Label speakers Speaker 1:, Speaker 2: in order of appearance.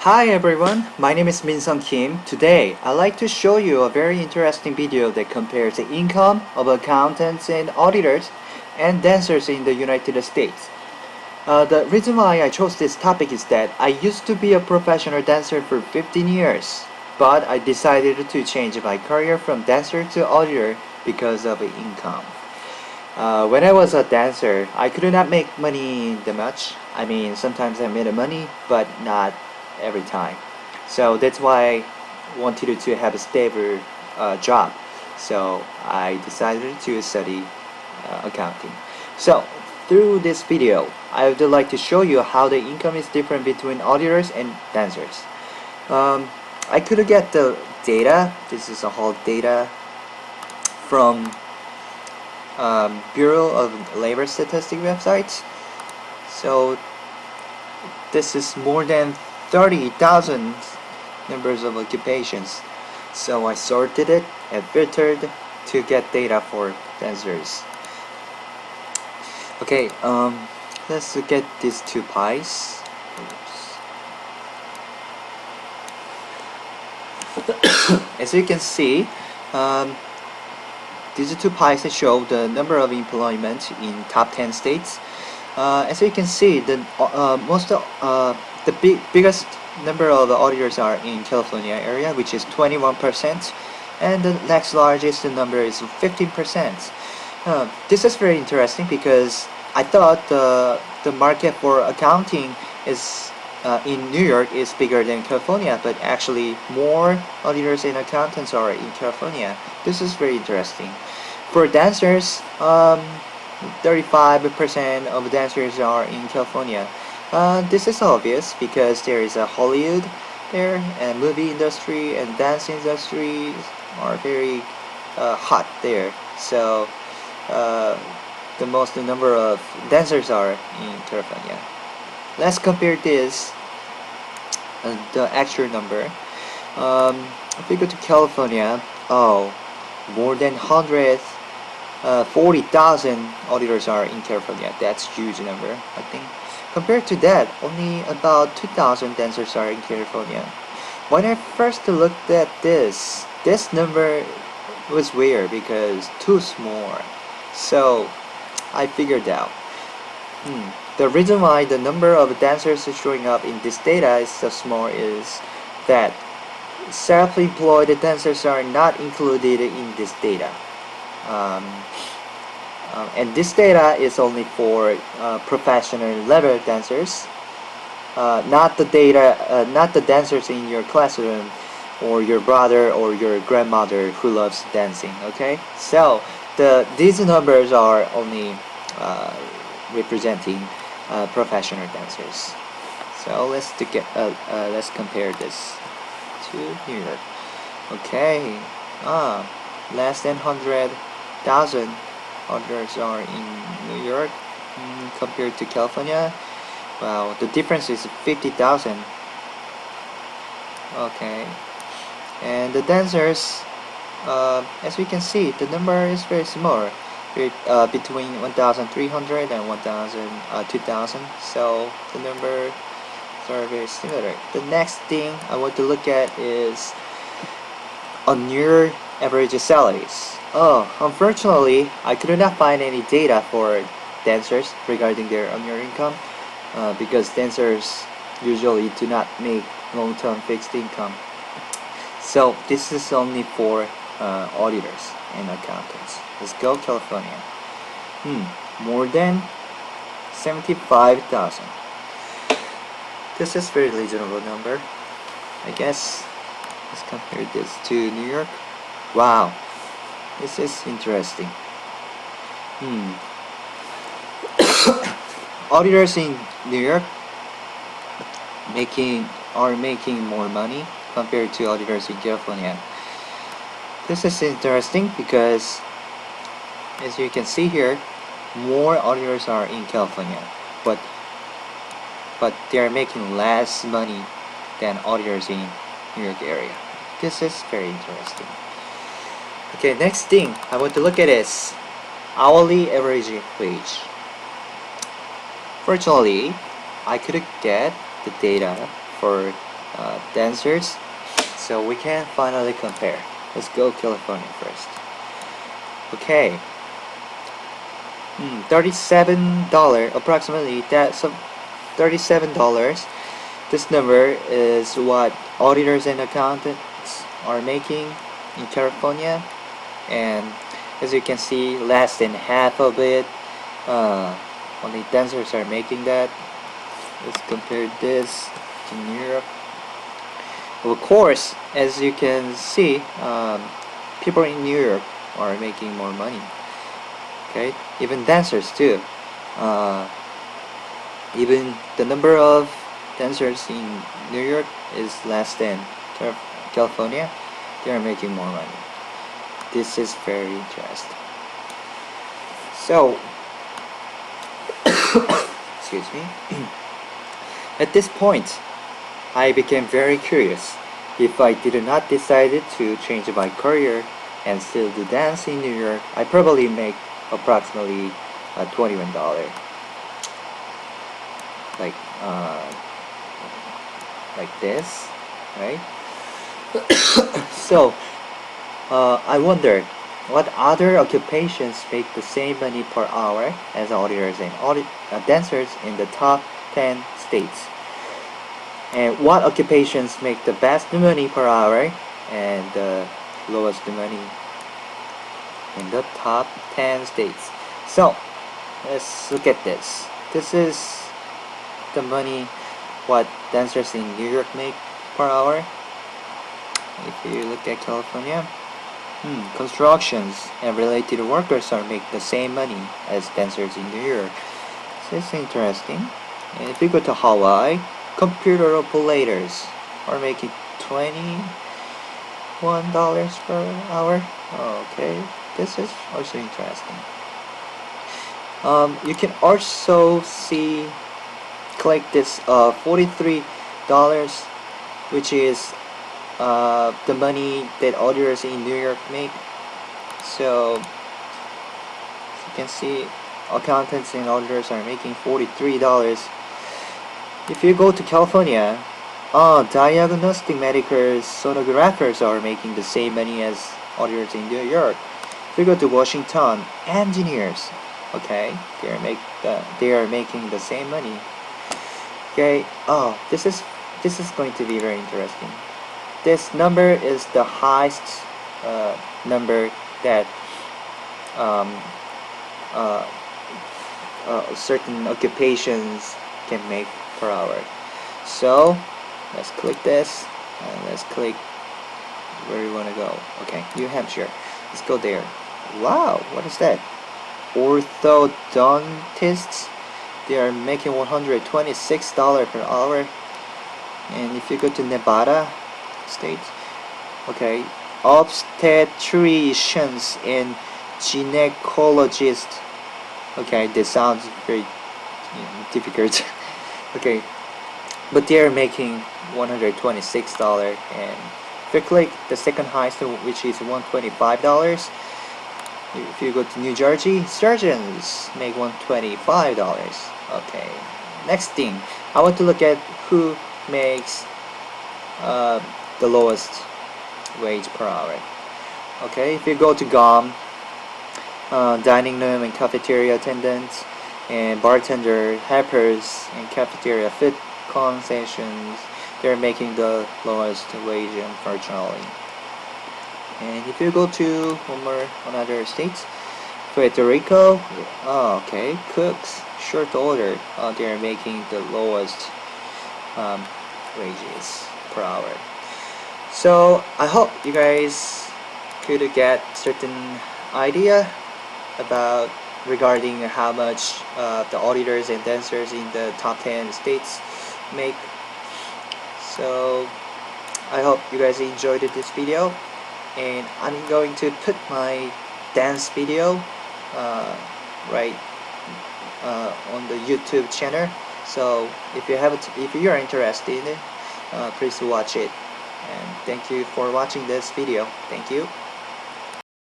Speaker 1: Hi everyone, my name is Min-sung Kim. Today, I'd like to show you a very interesting video that compares the income of accountants and auditors and dancers in the United States. The reason why I chose this topic is that I used to be a professional dancer for 15 years, but I decided to change my career from dancer to auditor because of income. When I was a dancer, I could not make money that much. I mean, sometimes I made money, but not every time. So that's why I wanted to have a stable job. So I decided to study accounting. So through this video, I would like to show you how the income is different between auditors and dancers. I could get the data. This is a whole data from Bureau of Labor Statistics website. So this is more than 30,000 numbers of occupations. So I sorted it and filtered to get data for dancers. Okay, let's get these two pies. As you can see, these two pies show the number of employment in top 10 states. As you can see, the biggest number of auditors are in California area, which is 21%, and the next largest number is 15%. This is very interesting because I thought the market for accounting is in New York is bigger than California, but actually more auditors and accountants are in California. This is very interesting. For dancers, 35% of dancers are in California. This is obvious because there is a Hollywood there, and movie industry and dance industry are very hot there. So the number of dancers are in California. Let's compare this the actual number. If we go to California, more than 140,000 auditors are in California. That's huge number, I think. Compared to that, only about 2,000 dancers are in California. When I first looked at this number was weird because too small. So I figured out. The reason why the number of dancers showing up in this data is so small is that self-employed dancers are not included in this data. And this data is only for professional level dancers, not the dancers in your classroom or your brother or your grandmother who loves dancing. Okay, so these numbers are only representing professional dancers. So let's compare this to New York. Okay, less than 100,000 others are in New York compared to California. Wow, the difference is 50,000. Okay, and the dancers, as we can see, the number is very small, between 1,300 and 2,000. So the numbers are very similar. The next thing I want to look at is on your average salaries. Unfortunately, I could not find any data for dancers regarding their annual income because dancers usually do not make long-term fixed income. So this is only for auditors and accountants. Let's go California. More than 75,000. This is very reasonable number, I guess. Let's compare this to New York. Wow, this is interesting. Auditors in New York are making more money compared to auditors in California. This is interesting because, as you can see here, more auditors are in California, but they are making less money than auditors in New York area. This is very interesting. Okay, next thing I want to look at is hourly average wage. Fortunately, I couldn't get the data for dancers, so we can finally compare. Let's go California first. Okay, $37 approximately. That's $37. This number is what auditors and accountants are making in California, and as you can see, less than half of it. Only dancers are making that. Let's compare this to New York. Of course, as you can see, people in New York are making more money. Okay, even dancers too. Even the number of dancers in New York is less than California. They are making more money. This is very interesting. So, excuse me. At this point, I became very curious. If I did not decide to change my career and still do dance in New York, I probably make approximately $21. Like this, right? So I wondered what other occupations make the same money per hour as auditors and dancers in the top 10 states, and what occupations make the best money per hour and the lowest money in the top 10 states. So let's look at this. This is the money what dancers in New York make per hour. If you look at California, constructions and related workers are make the same money as dancers in New York. So it's interesting. And if you go to Hawaii, computer operators are making $21 per hour. Okay, this is also interesting. You can also see click this $43, which is the money that auditors in New York make. So as you can see, accountants and auditors are making $43. If you go to California, diagnostic medical sonographers are making the same money as auditors in New York. If you go to Washington, engineers, okay, they are making the same money. Okay, this is going to be very interesting. This number is the highest number that certain occupations can make per hour. So let's click this and let's click where we want to go. Okay, New Hampshire. Let's go there. Wow, what is that? Orthodontists, they are making $126 per hour. And if you go to Nevada state, okay, obstetricians and gynecologists. Okay, this sounds very difficult. Okay, but they are making $126, and if you click the second highest, which is $125. If you go to New Jersey, surgeons make $125. Okay, next thing, I want to look at who makes the lowest wage per hour. Okay, if you go to GOM, dining room and cafeteria attendants and bartender, helpers and cafeteria food concessions, they're making the lowest wage, unfortunately. And if you go to another states, Puerto Rico, okay, cooks, short order, they're making the lowest wages per hour. So I hope you guys could get certain idea about regarding how much the auditors and dancers in the top 10 states make. So I hope you guys enjoyed this video, and I'm going to put my dance video right on the YouTube channel. So if you are interested, please watch it. And thank you for watching this video. Thank you.